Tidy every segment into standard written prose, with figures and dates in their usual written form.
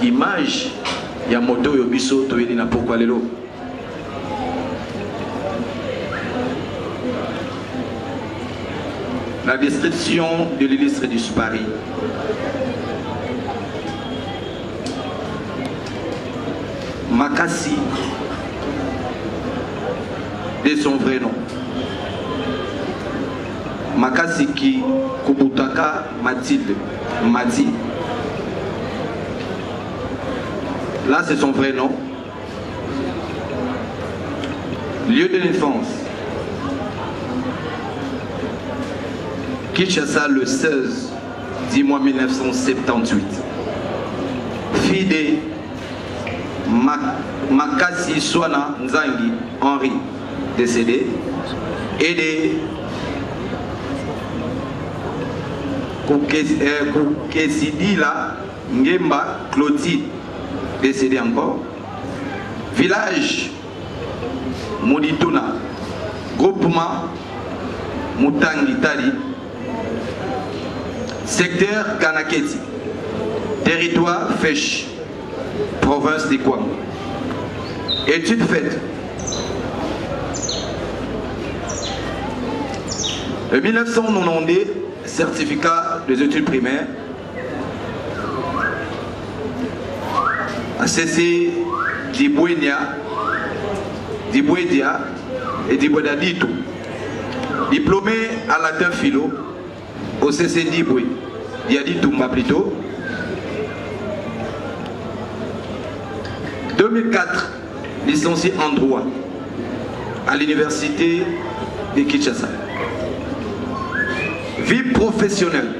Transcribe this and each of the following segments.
Image ya moto yo biso toyeli na pokwa lelo. La description de l'illustre du Paris. Makassi, de son vrai nom. Makassi qui Kubutaka Mathilde Mati. Là, c'est son vrai nom. Lieu de naissance. Kinshasa, le 16 10 mois 1978. Fille de Makassi Swana Nzangi Henri, décédé, et de Kukesidila Ngemba Clotilde, décédé encore. Village Modituna, groupement Mutangi Tali, secteur Kanaketi, territoire Fèche, province de Kwam. Études faites. En 1992, certificat des études primaires. ACC Dibouédia et Dibouédadito. Diplômé à latin philo au CC Diboué, Diaditoumba plutôt. 2004, licencié en droit à l'université de Kinshasa. Vie professionnelle.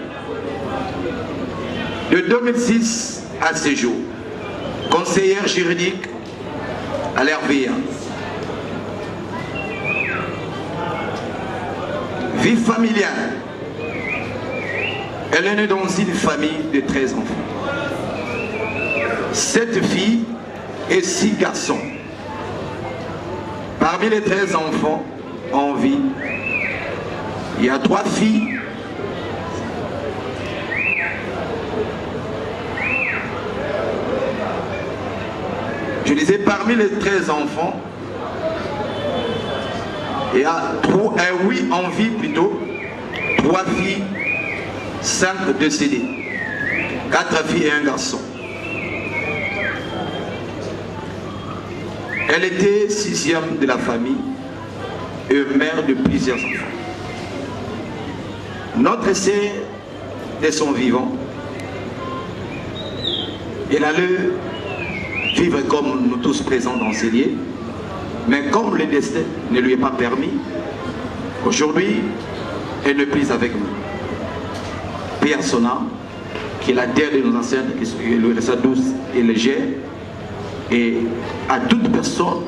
De 2006 à ce jour, conseillère juridique à l'RVA. Vie familiale. Elle est née dans une famille de 13 enfants. 7 filles et 6 garçons. Parmi les 13 enfants en vie, il y a 3 filles Je disais, parmi les 13 enfants, il y a 8 en vie plutôt, 3 filles, 5 décédés, 4 filles et un garçon. Elle était 6e de la famille et mère de plusieurs enfants. Notre sœur, de son vivant, elle allait vivre comme nous tous présents dans ces lieux, mais comme le destin ne lui est pas permis, aujourd'hui, elle n'est plus avec nous. Paix à son âme, qui est la terre de nos ancêtres, qui le reste douce et légère, et à toute personne,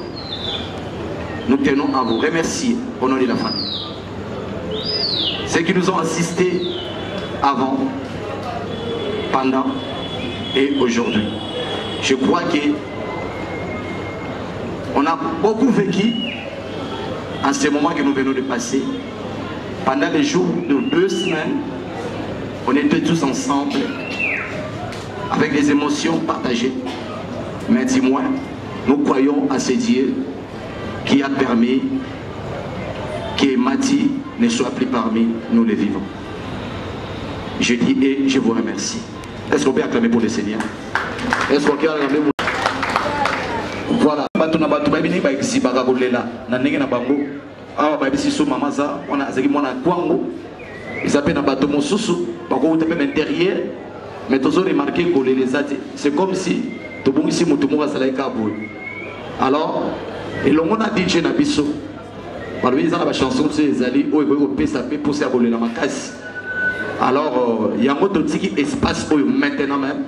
nous tenons à vous remercier au nom de la famille. Ceux qui nous ont assistés avant, pendant et aujourd'hui. Je crois que on a beaucoup vécu en ce moment que nous venons de passer. Pendant les jours de 2 semaines, on était tous ensemble avec des émotions partagées. Mais dis-moi, nous croyons à ce Dieu qui a permis que Mati ne soit plus parmi nous les vivants. Je dis et je vous remercie. Est-ce qu'on peut acclamer pour le Seigneur? Est-ce qu'on peut acclamer pour... Voilà. C'est comme si alors, et l'on a dit que Nabiso, par exemple, la chanson de ces alliés, où il faut pousser à voler la macasse. Alors, il y a un autre espace maintenant même.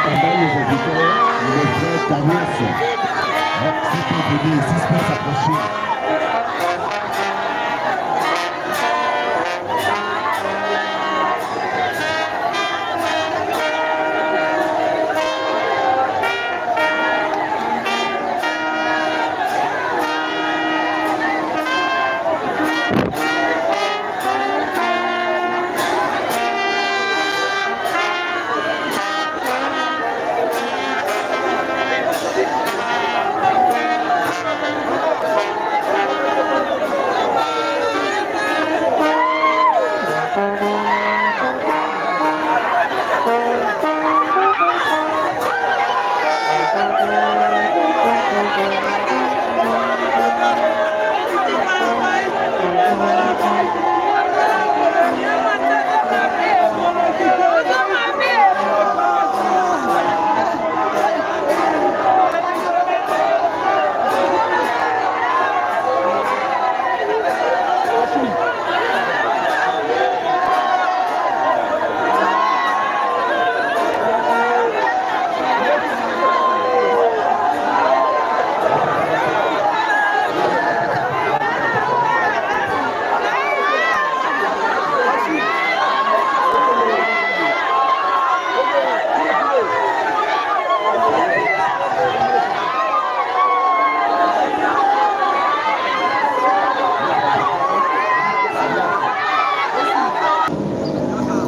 attendant les auditeurs, le frère Carlos, s'il peut venir ici, s'il peut s'approcher.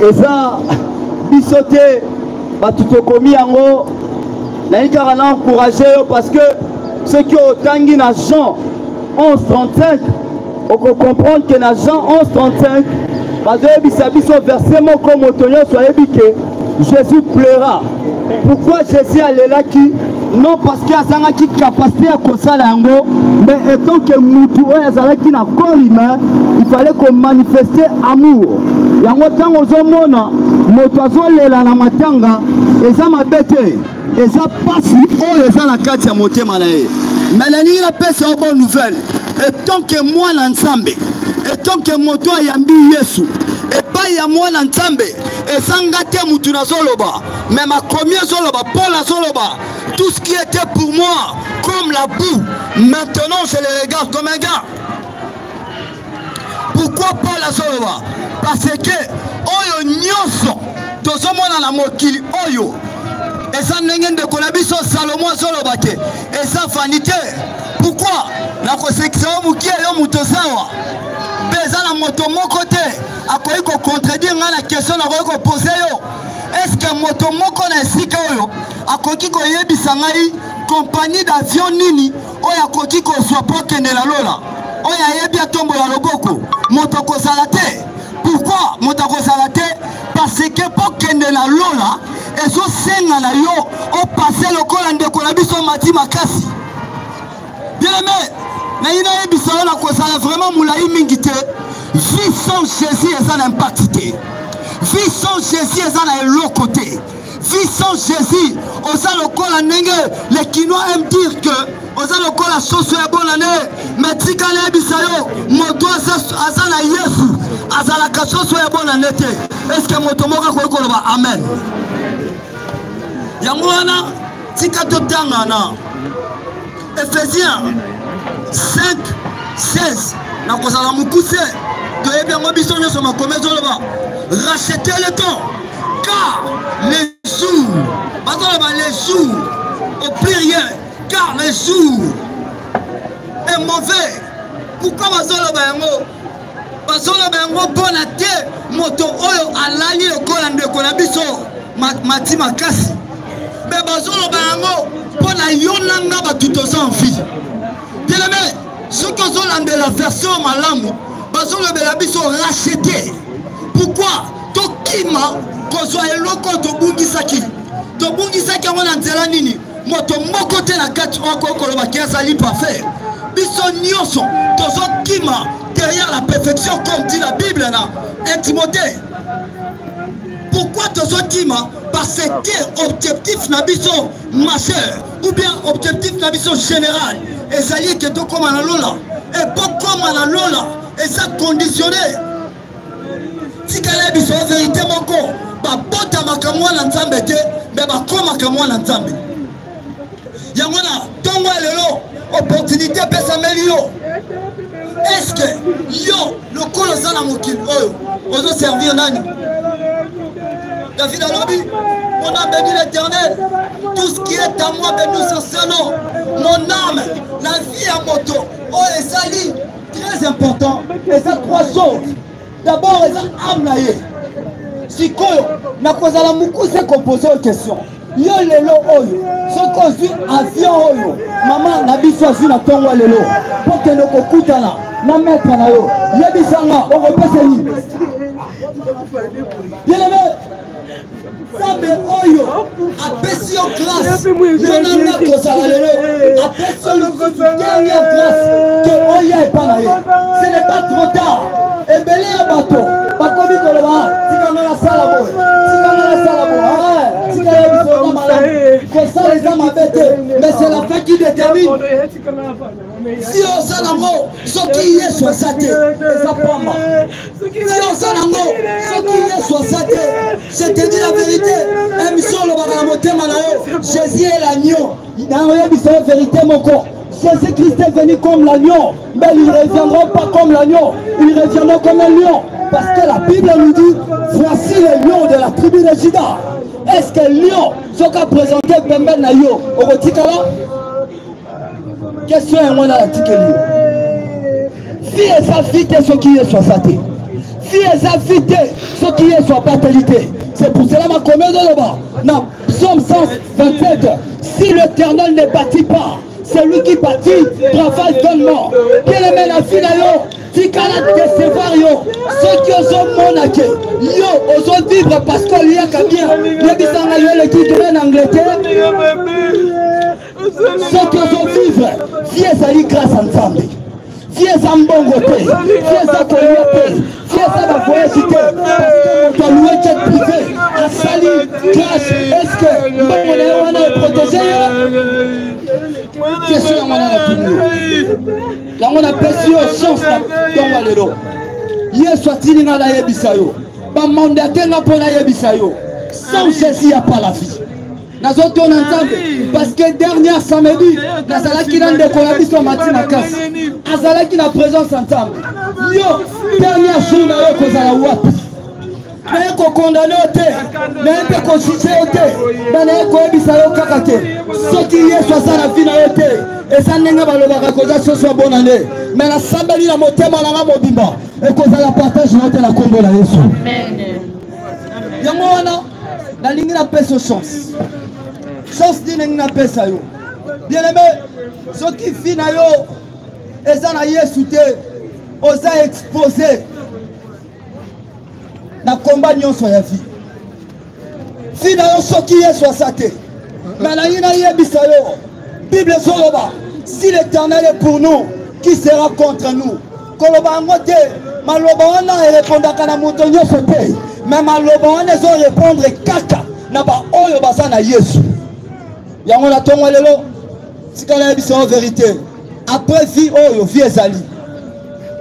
Et ça, bisoté, batutokomi yango, naïkara na encouragé parce que ceux qui ont tangi na Jean 11:35, on peut comprendre que na Jean 11:35, biso verset moko motonyo soyez que Jésus pleura. Pourquoi Jésus allait là qui? Non parce qu'il y a une capacité à kosala yango, mais étant que mutu oyo azalaki na corps humain, il fallait qu'on manifeste amour. Yango tango ozomona moto azolela na matanga eza mabete eza pasi oyo eza na kati ya motema na ye. Mais nalingi napesa yo bonne nouvelle, étant que mwana nzambe, étant que moto ayambi Yesu epai ya mwana nzambe ezanga te mutu nazoloba, mais makomi azoloba, Paul azoloba, tout ce qui était pour moi comme la boue, maintenant je le regarde comme un gars. Pourquoi Paul azoloba? Parce que oyo nyonso tozomona na mokili oyo eza ndenge ndeko na biso Salomo azoloba te eza vanité. Pourquoi? Na kosekisa yo mokie yo moto zawa mpe eza na moto moko te akoki kocontredire ngai na question nakoki kopose yo. Est-ce que moto moko na esika oyo akoki koyebisa ngai compagnie d'avion nini oyo akoki kozwa po kende na lola oyo ayebi atombola loboko moto kozala te? Pourquoi moto kozala te? Parce que po kende na lola ezosenga na yo opase lokola ndeko na biso mati makasi. Bien aimé, na ina yebisa yo na kozala vraiment moulai mingi te. Vie sans Jésus eza na impact te. Vie sans Jésus eza na eloko te. Vie sans Jésus oza lokola ndenge les Kinois aiment dire que oza lokola soso ya bonne année, mais tika na yebisa yo moto aza na Yesu azalaka soso ya bonne année te. Est-ce que moto moko akoki koloba amen? Yango wana tika totanga na Ephésiens 5:16 na kozala mukuse toyebi yango biso nyonso makomi ezoloba racheter le temps car les jours bazoloba les jours au pluriel car les jours est mauvais. Pourquoi bazoloba yango? Bazoloba yango mpona te moto oyo alali lokola ndeko na biso mati makasi, me bazoloba yango mpona yo nanga bato toza en vie. Bien aimé, soki ozolandela version malamu bazolobela biso racheter. Pourquoi? Tokima kozwa eloko tobungisaki yango na nzela nini moto moko te na kati oyo koloba ki azali parfait. Biso nyonso tozokima derrière la perfection comme dit la Bible na 1 Timothée. Pourquoi tozokima? Parce que objectif na biso majeur ou bien objectif na biso général ezali ke tokoma na lola et pokoma na lola eza conditionné. Tikala biso vérité moko babotamaka mwana nzambe te me bakomaka mwana nzambe yango na ntongo ya lelo opportunité epesameli yo eske yo lokolo oza na mokili oyo ozoservir nani? David alobi mon âme bénit l'Éternel, tout ce qui est à moi bénit son Seigneur. Mon âme, la vie à moto, oh et ça lit très important et ça trois choses. D'abord et ça âme naïe. Si koyo na kozala muku c'est composé aux questions. Yo lelo oyo, so kozu avion oyo, maman na biso azu na tongo lelo. Pour que no kokutana na maître na yo. Yebisanga o repese ni. Bien-aimé, Sambe oyo apesi yo grâce yonanga kozala lelo apesi yo dernière grâce que oya epana ye. Ce n'est pas trop tard. Ebele ya bato bakomi koloba tikanga na sala boye tikanga na sala boye tikanga biso na malamu kosala eza mabe te mais c'est la fin qui détermine. Si oza nango soki yesu aza te eza pamba. Si oza nango soki yesu aza te je te dis la vérité émission olobaka na motema na yo Jésus est l'agneau naoyebisa yo vérité moko. Jésus-Christ est venu comme l'agneau, mais ils ne reviendront pas comme l'agneau, ils reviendront comme un lion. Parce que la Bible nous dit, voici le lion de la tribu de Juda. Est-ce que lion, ce qu'a présenté Pembe Nayo, au Rotikala? Question est moi dans la lion. Fille et sa fille, ce qui est soit saté. Fille et sa fille, ce qui est soit patalité. C'est pour cela ma commande là-bas. Non, Psaume 127. Si l'Éternel ne bâtit pas, c'est lui qui bâtit, travaille seulement. Quelle est la fille d'ailleurs? Si Kala décevoir yo, ceux qui osent monarquer, yo osent vivre parce qu'on y a qu'à bien. Les bisanga yo le qui viennent en Angleterre. Ceux qui osent vivre, fiez à y grâce ensemble. Fiez à Mbongote, fiez à Koyote, fiez à la voyagité. Parce que louer jet privé, à Sali, Clash, est-ce que Mbongote est protégé? Question à mon quand on a perçu une chance dans le dos. Hier soit-il dans la Yebisayo. Ba mandaté n'a pas la Yebisayo. Sans Jésus, il n'y a pas la vie. Nous avons entendu parce que dernier samedi, nous avons qui n'a de collaboration matin à casse. Nous avons qui n'a présence ensemble. Yo, dernier jour, nous avons causé la WAP. Nous avons condamné au thé, nous avons constitué au thé, nous avons collaboration au kakaté. Ce qui est soit ça la vie dans le thé. Et ça n'est pas le cause ce soit bonne année. Mais la sambali la motema la mobimba. Et cause la partage la combo la Yesu. Yango wana la ligne na pesa chance. Chance dit na pesa yo. Bien aimé, ce qui fit na yo eza na Yesu te oza exposé na combat nyonso ya vie. Fi na yo ce qui est soit ça te. Mais la ina yebisa yo. Bible Zoloba, si l'Éternel est pour nous, qui sera contre nous? Koloba ngote, maloba wana répondra kana montonyo sote, mais maloba wana zo répondre kaka na ba oyo basa na Yesu. Yango na tongo lelo, sikala yebisa en vérité. Après vie oyo vie ezali.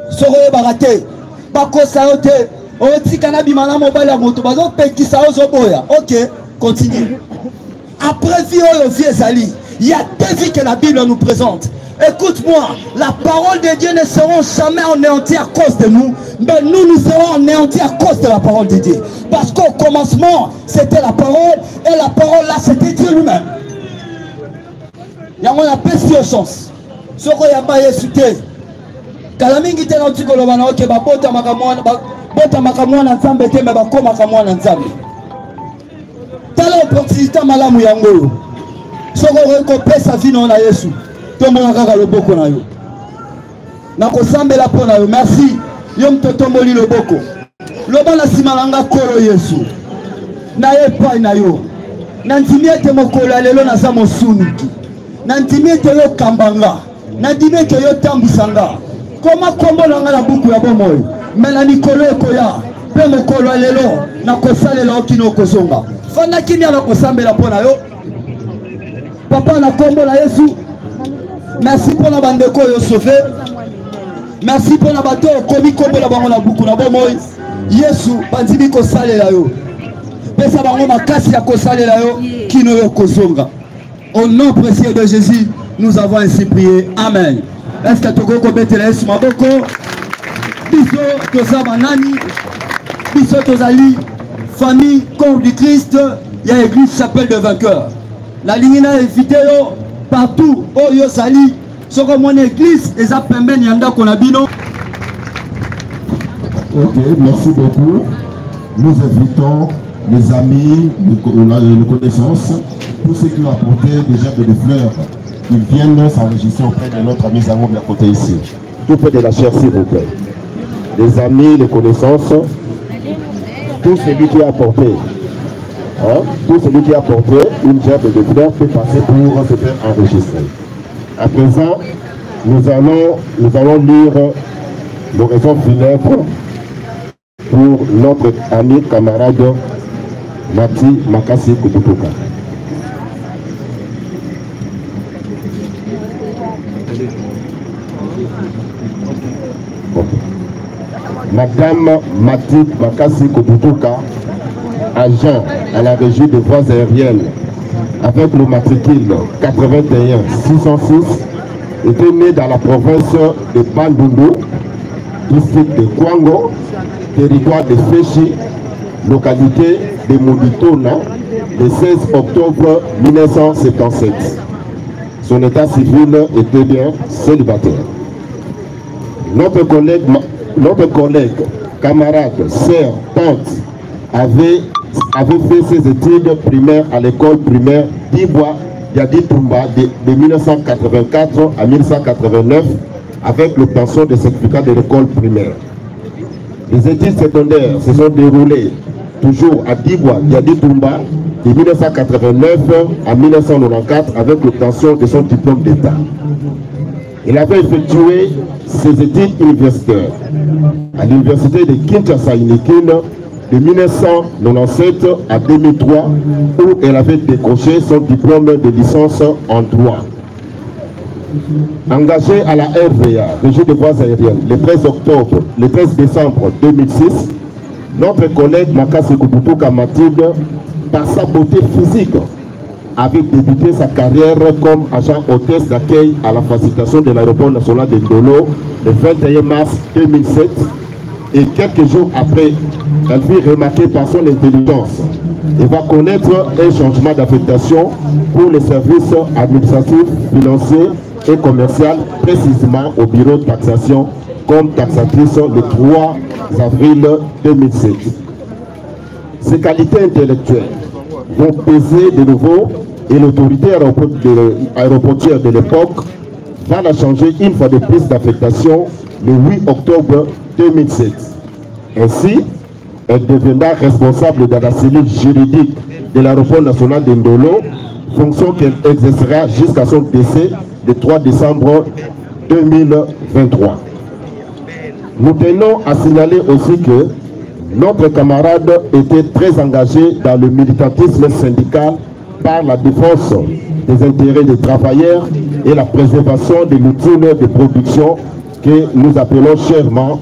Soro barate, bakosa yote, o tikana bimana mobile ya moto bazo pekisa ozo boya. OK, continue. Après vie oyo vie ezali. Il y a deux vies que la Bible nous présente. Écoute-moi, la parole de Dieu ne sera jamais anéantie à cause de nous, mais nous serons anéantis à cause de la parole de Dieu. Parce qu'au commencement, c'était la parole, et la parole là, c'était Dieu lui-même. Il y a une petite chance. Ce qu'on y a pas yesute. Kalamingi te na tiko lobana oke ba bota makamwana nzambe te me ba koma makamwana nzambe. Tala opportunité malamu yango. Soko rekopesa vino na Yesu tomona kaka loboko na yo nakosambela pona yo merci yo mtotomboli loboko loba na simalanga kolo Yesu na epai na yo na ndimi ete mokolo lelo na za mosuniki na ndimi ete yo kambanga na ndimi ete yo tambusanga koma kombo na na buku ya bomoyo mela nikolo ekoya pe mokolo lelo na kosalela okino kozonga fanda kimia na kosambela pona yo. Papa na kombo la Yesu. Merci pour la bande ko yo sauvé. Merci pour la bateau komi kombo la bango na buku na bomoy. Yesu bandimi ko salela yo. pesa bango makasi ya kosalela yo kino yo kozonga. Au nom précieux de Jésus, nous avons ainsi prié. Amen. Est-ce que toko betela Yesu maboko? Biso toza banani? Biso tozali famille corps du Christ, il y a église chapelle de vainqueurs. La ligne na évité yo partout où yo sali. Soko mon église eza pembeni ya ndako na bino. Ok, merci beaucoup. Nous invitons les amis, les connaissances, tous ceux qui ont apporté des gerbes de fleurs, qui viennent s'enregistrer auprès de notre ami Zangoum à côté ici. Tout près de la chair, s'il vous plaît. Les amis, les connaissances, tout celui qui a apporté, tout celui qui a apporté une gerbe de fleurs peut passer pour se faire enregistrer. À présent, nous allons lire l'oraison funèbre pour notre ami camarade Mati Makasi Kubutuka. Madame Mati Makasi Kubutuka, agent à la régie des voies aériennes avec le matricule 81 606, était née dans la province de Bandundu, district de Kwango, territoire de Féchi, localité de Mouditona, le 16 octobre 1977. Son état civil était bien célibataire. Notre collègue, camarade, sœur, tante avait fait ses études primaires à l'école primaire d'Ibois Yadi Tumba de 1984 à 1989 avec l'obtention de certificat de l'école primaire. Les études secondaires se sont déroulées toujours à Dibwa Yadi Tumba de 1989 à 1994 avec l'obtention de son diplôme d'État. Il avait effectué ses études universitaires à l'université de Kinshasa Inikin de 1997 à 2003 où elle avait décroché son diplôme de licence en droit. Engagée à la RVA, Régie des voies aériennes, le 13 décembre 2006, notre collègue Makasi Kubutuka Mathilde, par sa beauté physique, avait débuté sa carrière comme agent hôtesse d'accueil à la facilitation de l'aéroport national de Ndolo le 21 mars 2007. Et quelques jours après, elle fut remarquée par son intelligence et va connaître un changement d'affectation pour les services administratifs, financiers et commerciaux, précisément au bureau de taxation comme taxatrice le 3 avril 2007. Ses qualités intellectuelles vont peser de nouveau et l'autorité aéroportière de l'époque va la changer une fois de plus d'affectation le 8 octobre 2007. Ainsi, elle deviendra responsable de la cellule juridique de l'aéroport national de Ndolo, fonction qu'elle exercera jusqu'à son décès le 3 décembre 2023. Nous tenons à signaler aussi que notre camarade était très engagé dans le militantisme syndical par la défense des intérêts des travailleurs et la préservation de l'outil de production que nous appelons chèrement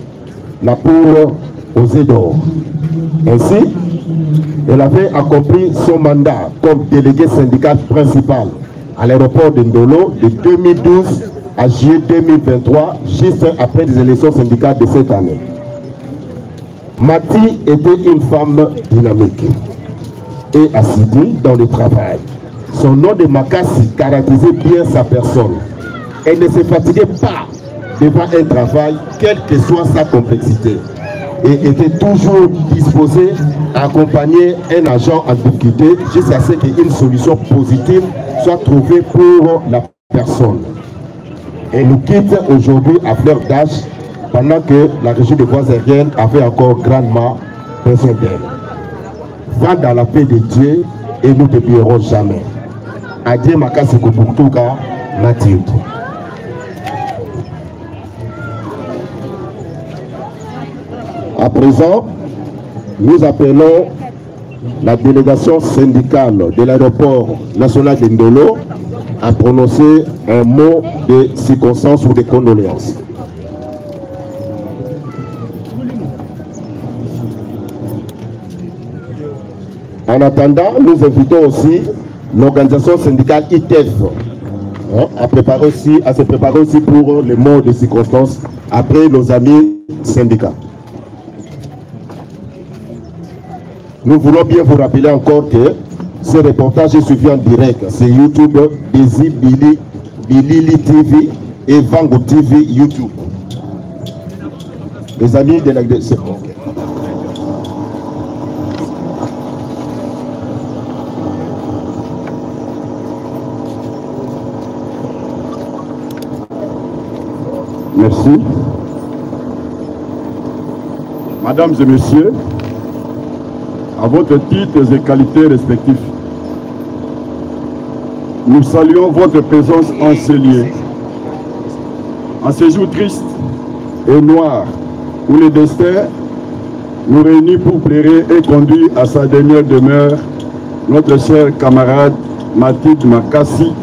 la poule aux œufs d'or. Ainsi, elle avait accompli son mandat comme délégué syndical principal à l'aéroport de Ndolo de 2012 à juillet 2023, juste après les élections syndicales de cette année. Mati était une femme dynamique et assidue dans le travail. Son nom de Makasi caractérisait bien sa personne. Elle ne se fatiguait pas devant un travail, quelle que soit sa complexité, et était toujours disposée à accompagner un agent en difficulté jusqu'à ce qu'une solution positive soit trouvée pour la personne. Elle nous quitte aujourd'hui à fleur d'âge pendant que la régie des voies aériennes avait encore grandement besoin d'elle. Va dans la paix de Dieu et nous ne t'oublierons jamais. Adieu Makasi Kubutuka Mathilde. À présent, nous appelons la délégation syndicale de l'aéroport national de Ndolo à prononcer un mot de circonstance ou de condoléances. En attendant, nous invitons aussi l'organisation syndicale ITEF à se préparer aussi pour les mots de circonstances après nos amis syndicats. Nous voulons bien vous rappeler encore que ce reportage est suivi en direct. C'est YouTube, Desi Bilili TV et Vango TV YouTube. Les amis de la... Merci. Mesdames et messieurs, à votre titres et qualités respectifs, nous saluons votre présence en ce lieu. En ce jour triste et noir, où le destin nous réunit pour plairer et conduire à sa dernière demeure notre cher camarade Mathilde Makassi,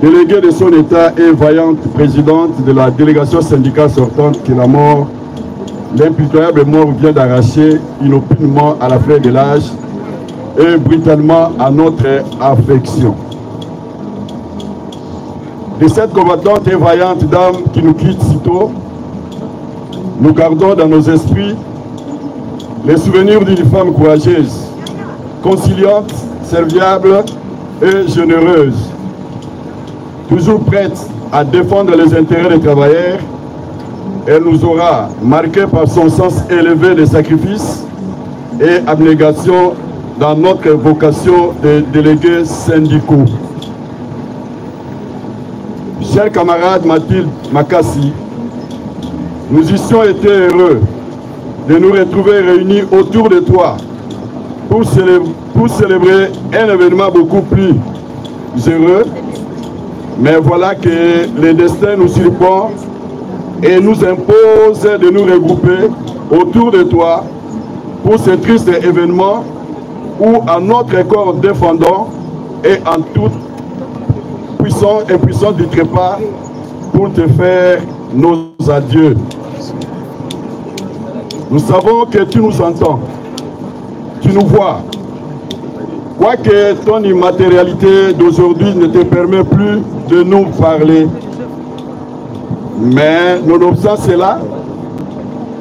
déléguée de son État et vaillante présidente de la délégation syndicale sortante que la mort, l'impitoyable mort vient d'arracher inopinément à la fleur de l'âge et brutalement à notre affection. De cette combattante et vaillante dame qui nous quitte si tôt, nous gardons dans nos esprits les souvenirs d'une femme courageuse, conciliante, serviable et généreuse, toujours prête à défendre les intérêts des travailleurs. Elle nous aura marqué par son sens élevé de sacrifice et abnégation dans notre vocation de délégués syndicaux. Chers camarades Mathilde Makassi, nous eussions été heureux de nous retrouver réunis autour de toi pour célébrer un événement beaucoup plus heureux. Mais voilà que le destin nous surprend et nous impose de nous regrouper autour de toi pour ce triste événement où à notre corps défendant et en toute puissance du trépas pour te faire nos adieux. Nous savons que tu nous entends, tu nous vois. Quoique ton immatérialité d'aujourd'hui ne te permet plus de nous parler, mais nonobstant cela,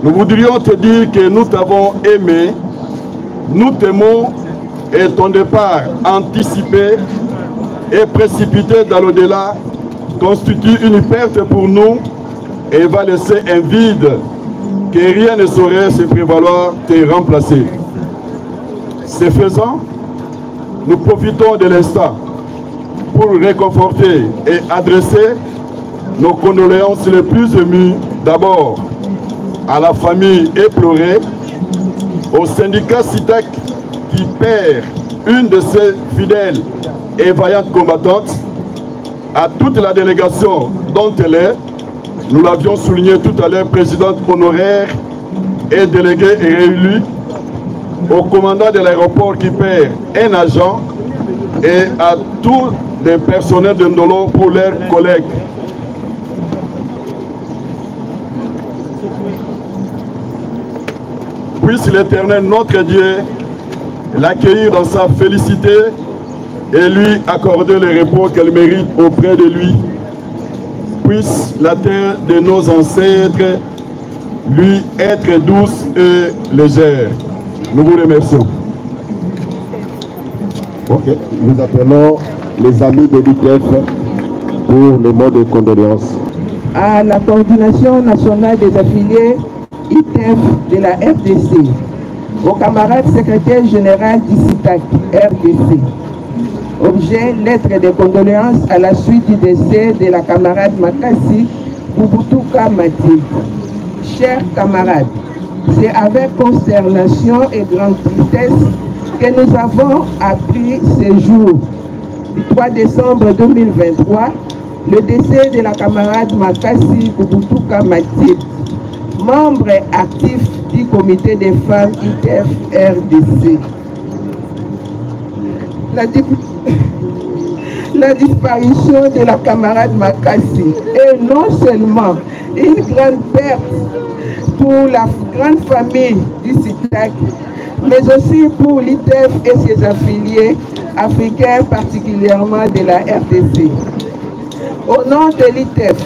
nous voudrions te dire que nous t'avons aimé, nous t'aimons et ton départ anticipé et précipité dans l'au-delà constitue une perte pour nous et va laisser un vide que rien ne saurait se prévaloir te remplacer. Ce faisant, nous profitons de l'instant pour réconforter et adresser nos condoléances les plus émues d'abord à la famille éplorée, au syndicat CITEC qui perd une de ses fidèles et vaillantes combattantes, à toute la délégation dont elle est, nous l'avions souligné tout à l'heure, présidente honoraire et déléguée et réélue, au commandant de l'aéroport qui perd un agent et à tous les personnels de Ndolo pour leurs collègues. Puisse l'Éternel, notre Dieu, l'accueillir dans sa félicité et lui accorder le repos qu'elle mérite auprès de lui. Puisse la terre de nos ancêtres lui être douce et légère. Nous vous remercions. Ok, nous appelons les amis de l'ITEF pour le mot de condoléances. À la coordination nationale des affiliés ITEF de la RDC, au camarade secrétaire général du CITAC RDC. Objet, lettre de condoléances à la suite du décès de la camarade Makassi Bouboutuka Mathilde. Chers camarades, c'est avec consternation et grande tristesse que nous avons appris ce jour, du 3 décembre 2023, le décès de la camarade Makassi Bouboutuka Mathilde, membre actif du comité des femmes ITEF RDC. La disparition de la camarade Makassi est non seulement une grande perte pour la grande famille du CITAC, mais aussi pour l'ITEF et ses affiliés africains, particulièrement de la RDC. Au nom de l'ITEF,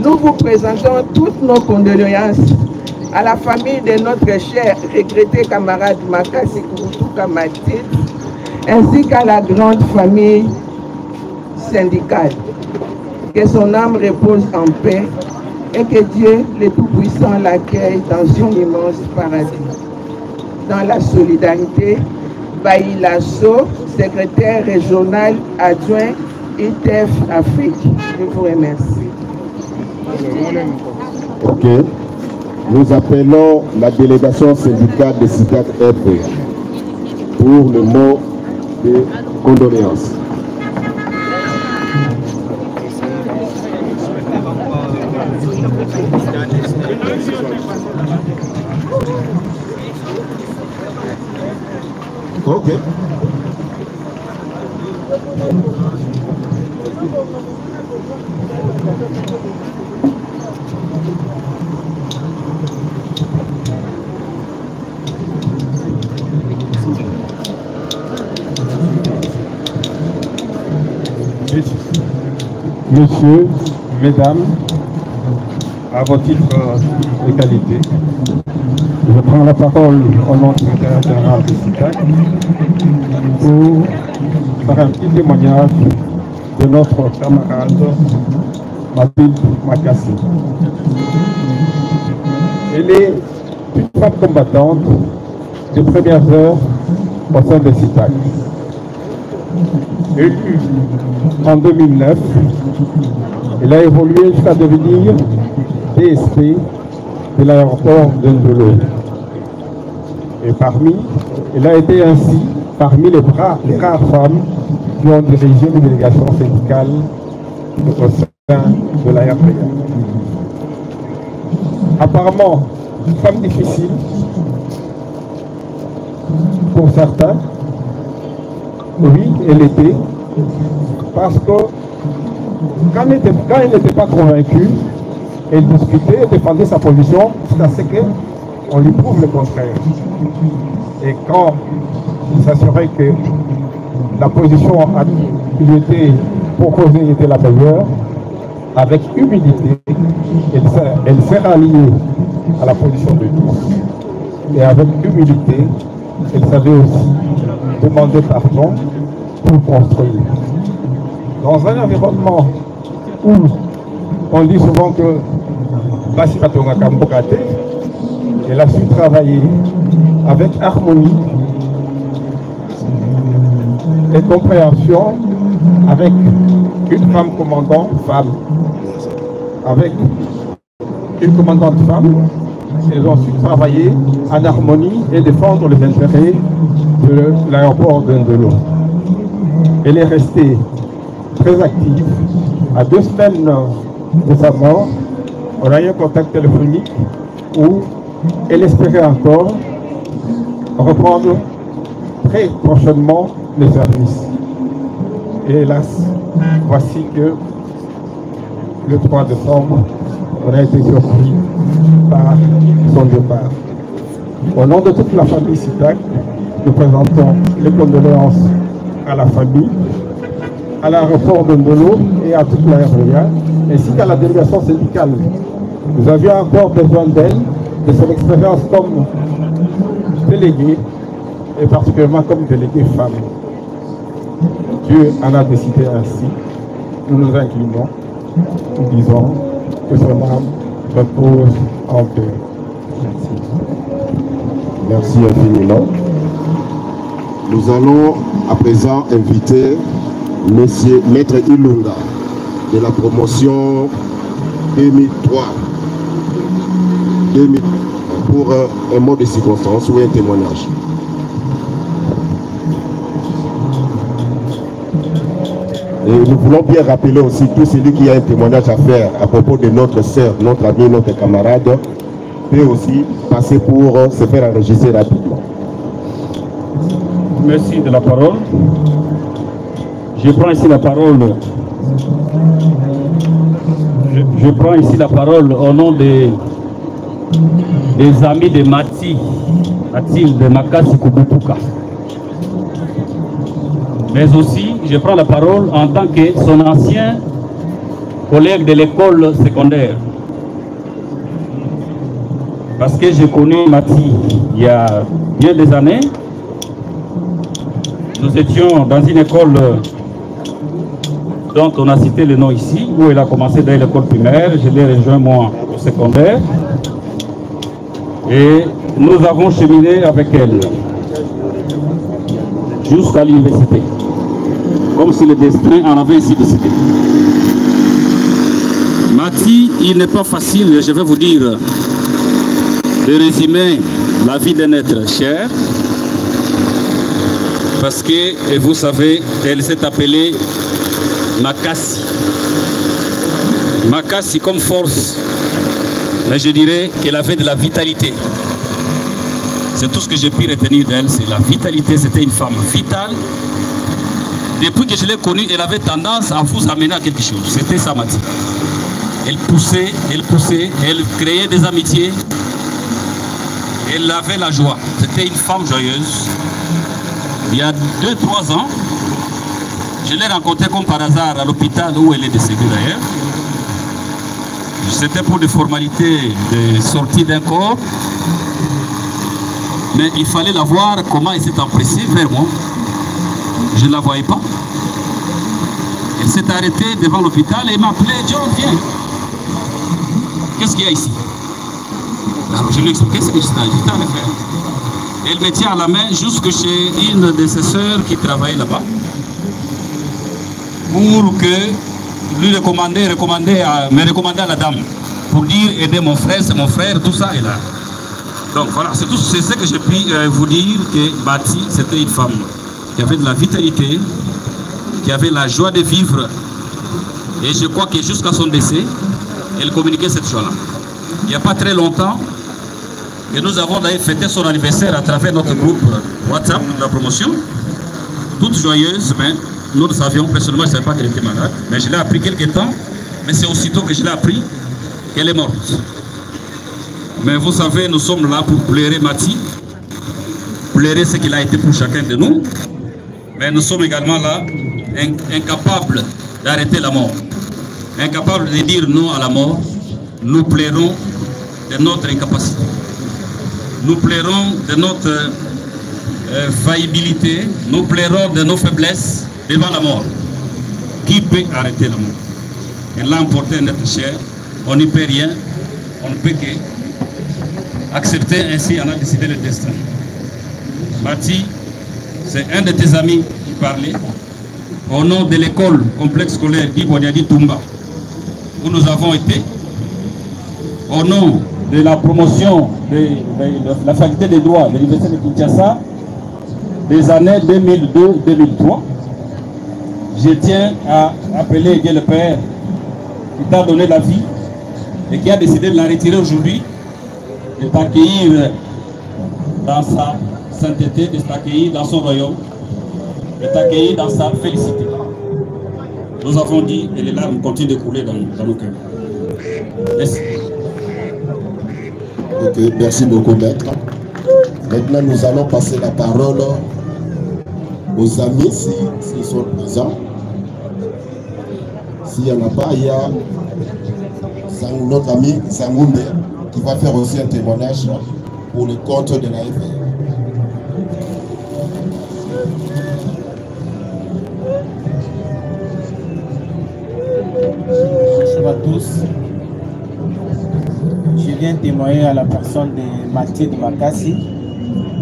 nous vous présentons toutes nos condoléances à la famille de notre cher regretté camarade Makasi Kuboutuka Mathilde, ainsi qu'à la grande famille syndicale. Que son âme repose en paix et que Dieu, le Tout-Puissant, l'accueille dans son immense paradis. Dans la solidarité, Baïlasso, secrétaire régional adjoint ITEF Afrique. Je vous remercie. Ok. Nous appelons la délégation syndicale de SICAC RP pour le mot de condoléances. Ok. Messieurs, mesdames, à vos titres de qualité, je prends la parole au nom du secrétaire général de SICAC pour faire un petit témoignage de notre camarade Mathilde Makasi. Elle est une femme combattante des premières heures au sein de SICAC. Élue en 2009, elle a évolué jusqu'à devenir DSP de l'aéroport de Ndolo. Et elle a été ainsi parmi les rares femmes qui ont dirigé une délégation syndicale au sein de la RPA. Apparemment, une femme difficile pour certains. Oui, elle était, parce que quand elle n'était pas convaincue, elle discutait, elle défendait sa position jusqu'à ce qu'on lui prouve le contraire. Et quand il s'assurait que la position qui lui était proposée était la meilleure, avec humilité, elle s'est ralliée à la position de tous. Et avec humilité, elle savait aussi demander pardon pour construire. Dans un environnement où on dit souvent que elle a su travailler avec harmonie et compréhension avec une femme commandante femme. Avec une commandante femme, elles ont su travailler en harmonie et défendre les intérêts de l'aéroport de Ndolo. Elle est restée très active. À 2 semaines de sa mort, on a eu un contact téléphonique où elle espérait encore reprendre très prochainement les services. Et hélas, voici que le 3 décembre, on a été surpris par son départ. Au nom de toute la famille SICAC, nous présentons les condoléances à la famille, à l'aéroport de Ndolo et à toute la RPA, ainsi qu'à la délégation syndicale. Nous avions encore besoin d'elle, de son expérience comme déléguée, et particulièrement comme déléguée femme. Dieu en a décidé ainsi. Nous nous inclinons, nous disons que son âme repose en paix. Merci infiniment. Nous allons à présent inviter Maître Ilunga de la promotion 2003 pour un mot de circonstance ou un témoignage. Et nous voulons bien rappeler aussi tout celui qui a un témoignage à faire à propos de notre sœur, notre ami, notre camarade, peut aussi passer pour se faire enregistrer rapidement. Merci de la parole. Je prends ici la parole. Je prends ici la parole au nom des amis de Mati Mathilde Makasi Kubutuka. Mais aussi, je prends la parole en tant que son ancien collègue de l'école secondaire. Parce que j'ai connu Mathilde il y a bien des années. Nous étions dans une école dont on a cité le nom ici, où elle a commencé dans l'école primaire. Je l'ai rejoint moi au secondaire. Et nous avons cheminé avec elle jusqu'à l'université. Comme si le destin en avait ainsi décidé. Mathilde, il n'est pas facile, je vais vous dire, de résumer la vie d'un être cher. Parce que, et vous savez, elle s'est appelée Makasi. Makasi comme force. Mais je dirais qu'elle avait de la vitalité. C'est tout ce que j'ai pu retenir d'elle, c'est la vitalité. C'était une femme vitale. Depuis que je l'ai connue, elle avait tendance à vous amener à quelque chose. C'était ça, Mathilde. Elle poussait, elle créait des amitiés. Elle avait la joie. C'était une femme joyeuse. Il y a 2-3 ans, je l'ai rencontrée comme par hasard à l'hôpital où elle est décédée d'ailleurs. C'était pour des formalités de sortie d'un corps. Mais il fallait la voir, comment elle s'est empressée vers moi. Je ne la voyais pas. Elle s'est arrêtée devant l'hôpital et m'a appelé, John, viens. Qu'est-ce qu'il y a ici? Alors je lui ai expliqué ce que j'étais en train. Elle me tient à la main jusque chez une de ses sœurs qui travaillait là-bas. Pour que lui me recommandait à la dame. Pour dire, aider mon frère, c'est mon frère, tout ça est là. Donc voilà, c'est ce que j'ai pu vous dire, que Bati, c'était une femme qui avait de la vitalité, qui avait la joie de vivre. Et je crois que jusqu'à son décès, elle communiquait cette joie-là. Il n'y a pas très longtemps, et nous avons d'ailleurs fêté son anniversaire à travers notre groupe WhatsApp de la promotion, toute joyeuse, mais nous le savions, personnellement je ne savais pas qu'elle était malade, mais je l'ai appris quelques temps, mais c'est aussitôt que je l'ai appris qu'elle est morte. Mais vous savez, nous sommes là pour pleurer Mathilde, pleurer ce qu'il a été pour chacun de nous, mais nous sommes également là, incapables d'arrêter la mort, incapables de dire non à la mort. Nous pleurons de notre incapacité. Nous pleurons de notre faillibilité. Nous pleurons de nos faiblesses devant la mort. Qui peut arrêter la mort? Elle l'a emporté un être cher. On n'y peut rien. On ne peut qu'accepter ainsi. On a décidé le destin. Mathilde, c'est un de tes amis qui parlait au nom de l'école complexe scolaire Guy Bodiadi Toumba, où nous avons été. Au nom de la promotion de la faculté des droits de l'Université de Kinshasa des années 2002-2003, je tiens à appeler Dieu le Père qui t'a donné la vie et qui a décidé de la retirer aujourd'hui, de t'accueillir dans sa sainteté, de t'accueillir dans son royaume, de t'accueillir dans sa félicité. Nous avons dit et les larmes continuent de couler dans nos cœurs. Merci. Ok, merci beaucoup, maître. Maintenant, nous allons passer la parole aux amis, s'ils sont présents. S'il n'y en a pas, il y a notre ami Zangoumbe qui va faire aussi un témoignage pour le compte de la FR. Bonjour à tous. Je viens témoigner à la personne de Mathilde Makasi.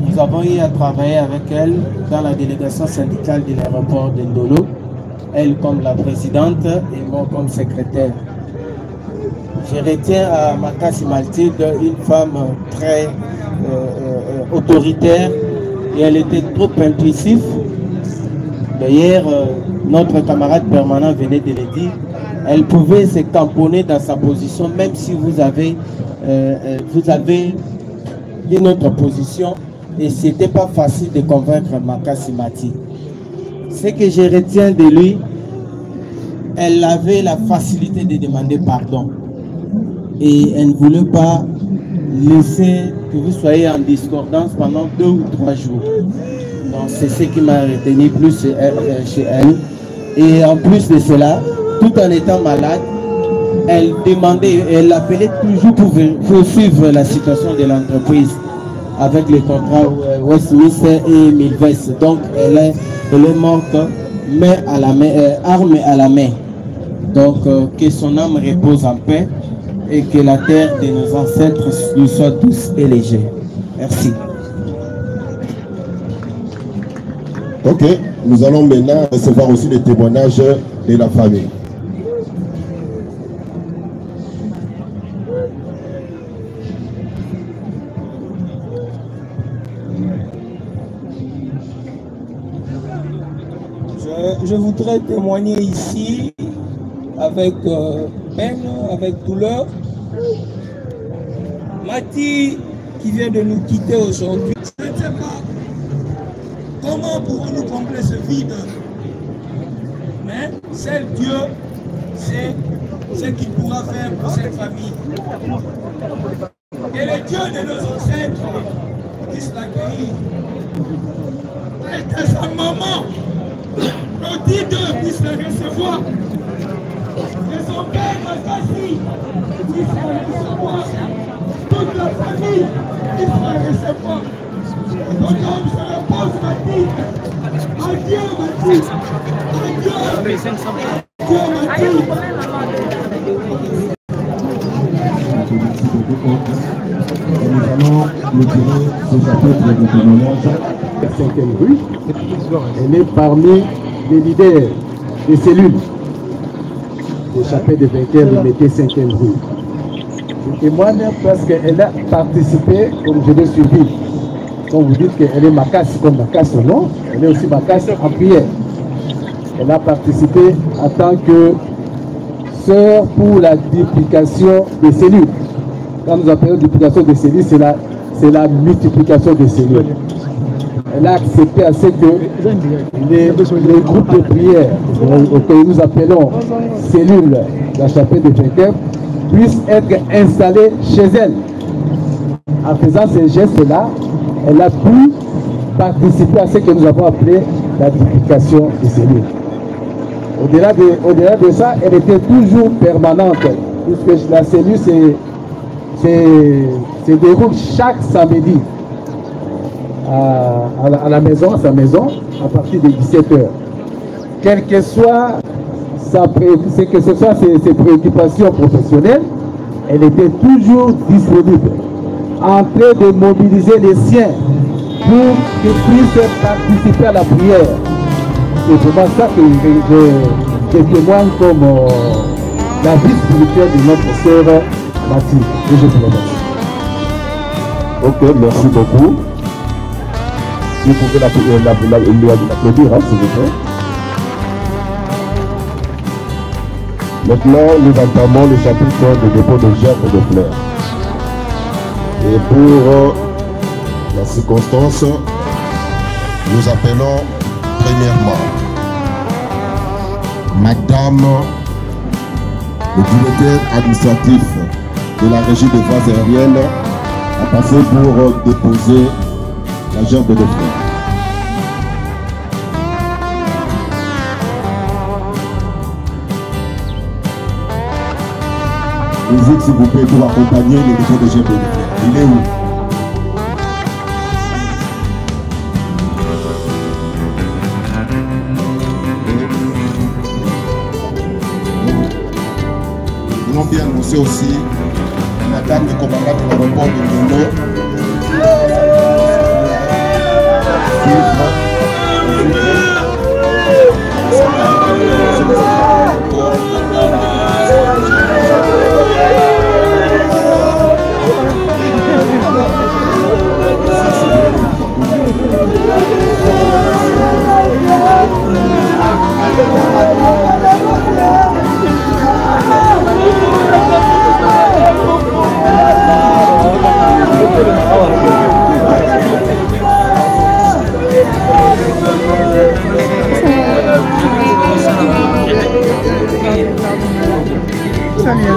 Nous avons eu à travailler avec elle dans la délégation syndicale de l'aéroport de Ndolo. Elle comme la présidente et moi comme secrétaire. Je retiens à Makasi Mathilde une femme très autoritaire et elle était trop impulsive. D'ailleurs, notre camarade permanent venait de le dire. Elle pouvait se tamponner dans sa position, même si vous avez une autre position, et ce n'était pas facile de convaincre Makasi Mathilde. Ce que je retiens de lui, elle avait la facilité de demander pardon. Et elle ne voulait pas laisser que vous soyez en discordance pendant 2 ou 3 jours. Donc c'est ce qui m'a retenu plus chez elle. Et en plus de cela, tout en étant malade, elle demandait, elle appelait toujours pour suivre la situation de l'entreprise avec les contrats Westminster et Milvest. Donc elle est morte main à la main, arme à la main. Donc que son âme repose en paix et que la terre de nos ancêtres nous soit douce et légère. Merci. Ok, nous allons maintenant recevoir aussi les témoignages de la famille. Je voudrais témoigner ici avec peine, avec douleur. Mati qui vient de nous quitter aujourd'hui. Je ne sais pas comment pourrons-nous combler ce vide. Mais seul Dieu sait ce qu'il pourra faire pour cette famille. Et le Dieu de nos ancêtres puisse l'accueillir. Elle était sa maman. Nos 10 puissent le recevoir. Et son père Makassi puisse le recevoir. Toute la famille puisse le recevoir. Nos hommes se reposent, Mati. Adieu, Mati. Adieu. Adieu, Nous allons clôturer ce chapitre de témoignage. 5e rue, elle est parmi les leaders des cellules des chapelles de vainqueurs de Mété 5e rue. Je témoigne parce qu'elle a participé, comme je l'ai suivi. Quand vous dites qu'elle est Makassi comme Makassi, non, elle est aussi Makassi en prière. Elle a participé en tant que sœur pour la duplication des cellules. Quand nous appelons duplication des cellules, c'est la multiplication des cellules. Elle a accepté à ce que les groupes de prière que nous appelons cellules de la chapelle de vainqueurs puissent être installées chez elle. En faisant ces gestes-là, elle a pu participer à ce que nous avons appelé la duplication des cellules. Au-delà de ça, elle était toujours permanente, puisque la cellule se déroule chaque samedi à la maison, à sa maison, à partir de 17h. Quelles que soient ses préoccupations professionnelles, elle était toujours disponible, en train de mobiliser les siens pour qu'ils puissent participer à la prière. C'est vraiment ça que je témoigne comme la vie spirituelle de notre sœur Mathilde. Et je vous remercie. Ok, merci beaucoup. Si vous pouvez l'applaudir, hein, s'il vous plaît. Maintenant, nous entamons le chapitre de dépôt de gerbes de fleurs. Et pour la circonstance, nous appelons premièrement Madame le directeur administratif de la régie des voies aériennes a passé pour déposer la gerbe de fleurs. Musique, s'il vous plaît, pour accompagner le dépôt de gerbe de fleurs. Il est où? Nous allons bien annoncer aussi Madame le commandant de l'aéroport de Ndolo. Salut.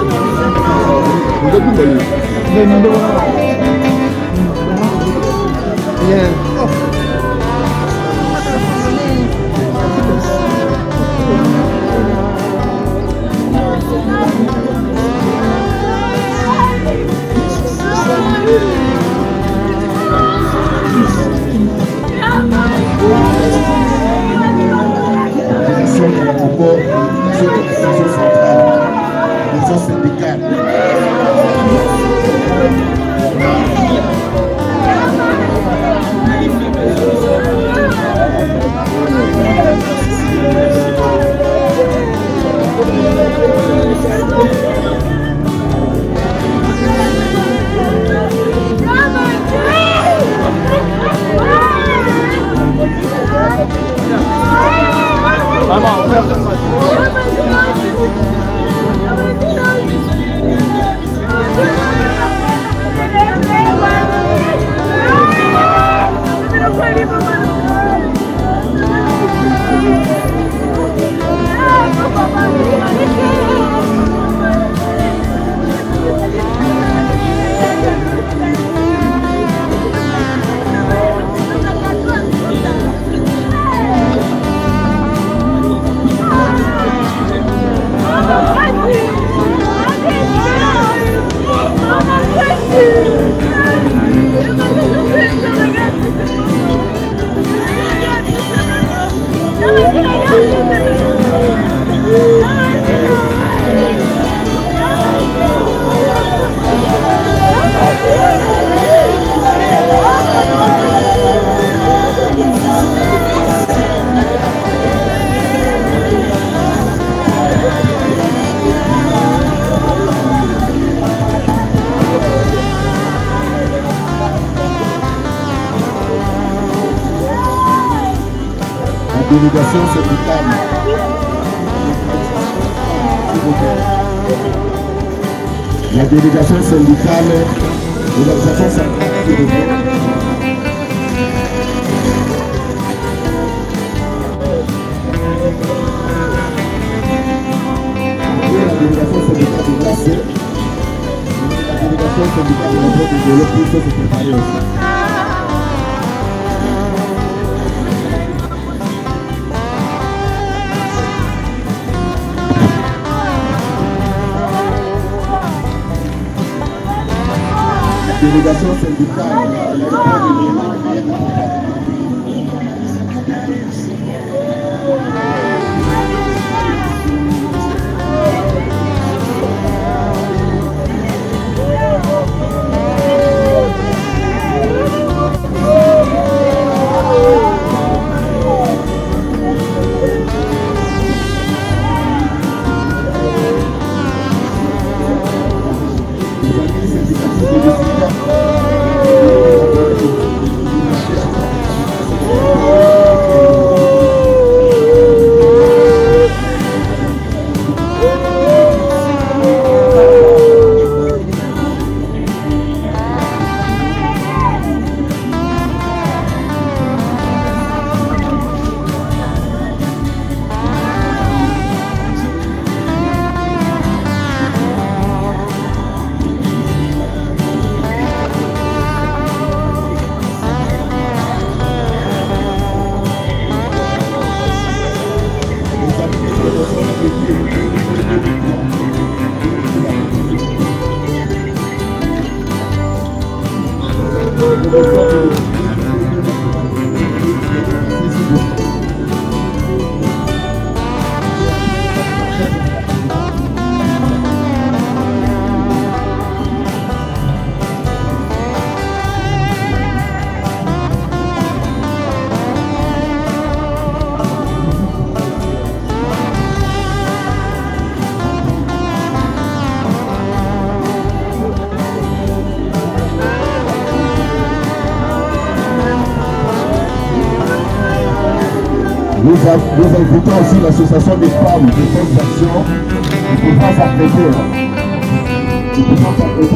Délégation syndicale. La délégation syndicale de l'organisation centrale. La délégation syndicale de Grâce. La délégation syndicale de l'envoi de l'Europe pour se préparer aussi. Délégation syndicale. Nous invitons aussi l'association des femmes de bonnes actions qui pourra s'apprêter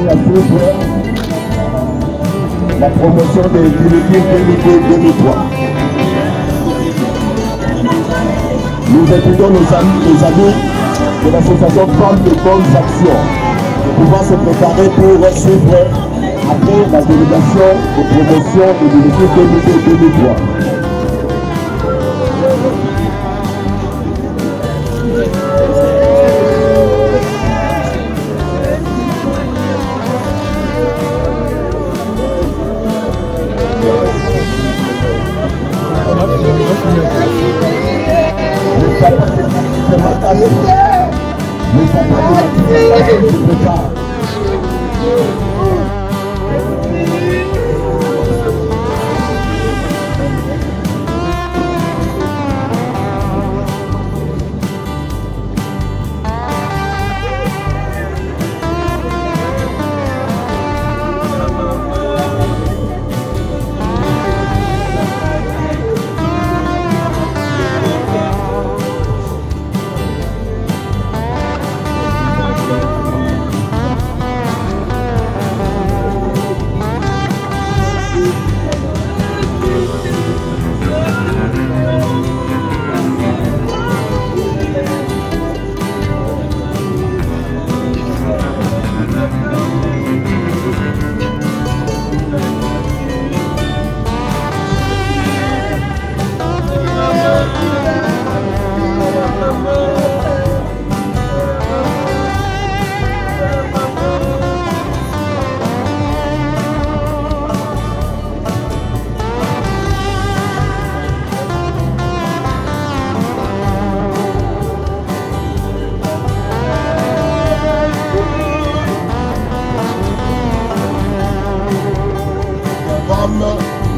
à suivre la promotion des directives 2002-2003. Nous invitons nos amis de l'association Femmes de bonnes actions de pouvoir se préparer pour suivre après la délégation de promotion de l'unité 2002-2003.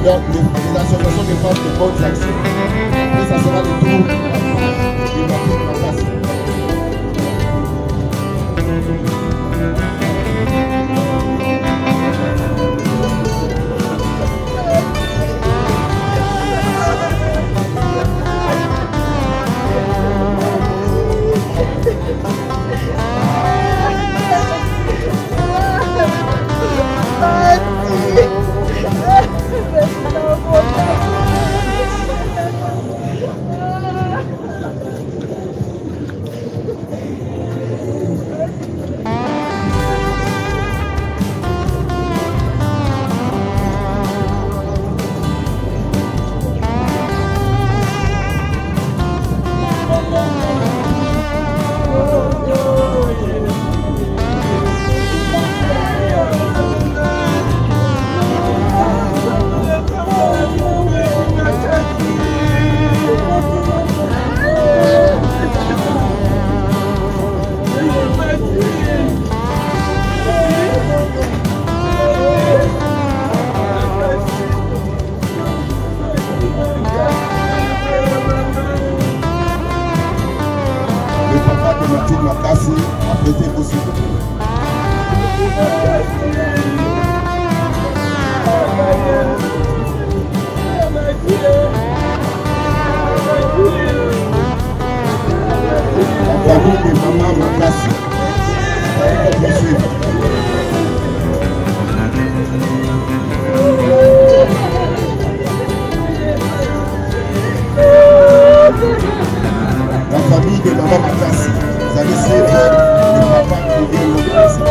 Les associations de femmes de bonnes actions. Après, ça sera le tour de Mathilde Makassi. Mathilde Makassi a prêté aussi. La famille de Maman Makassi va poursuivre. La famille de Maman Makassi, vous allez suivre le papa qui vient de passer.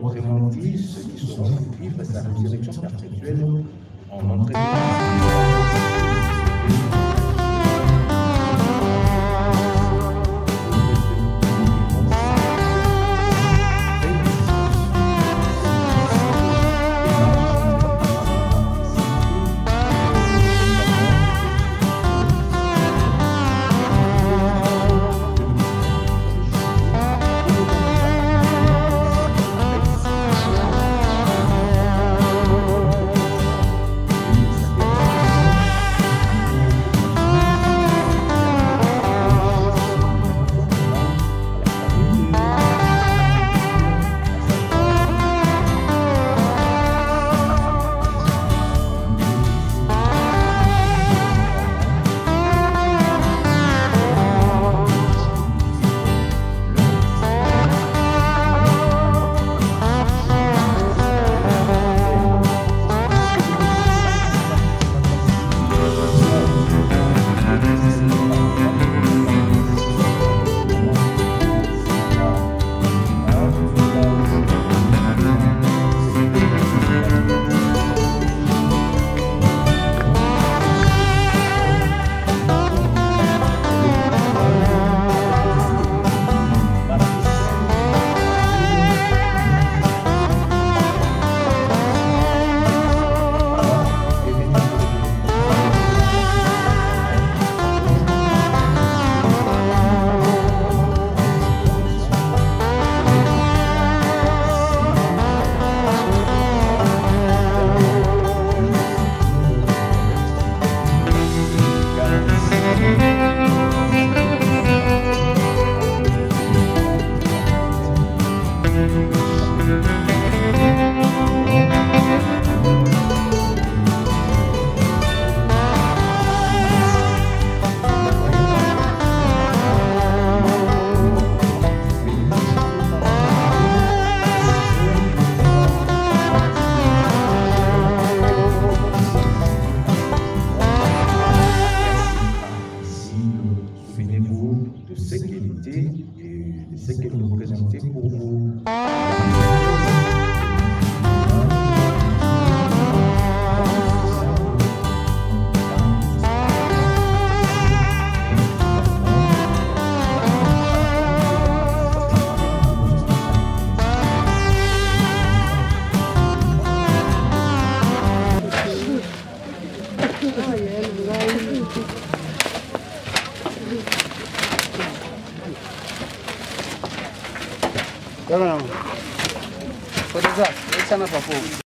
Autrement dit, ceux qui seront vivre sa résurrection perpétuelle en montrant. Por exato, essa é a nossa forma.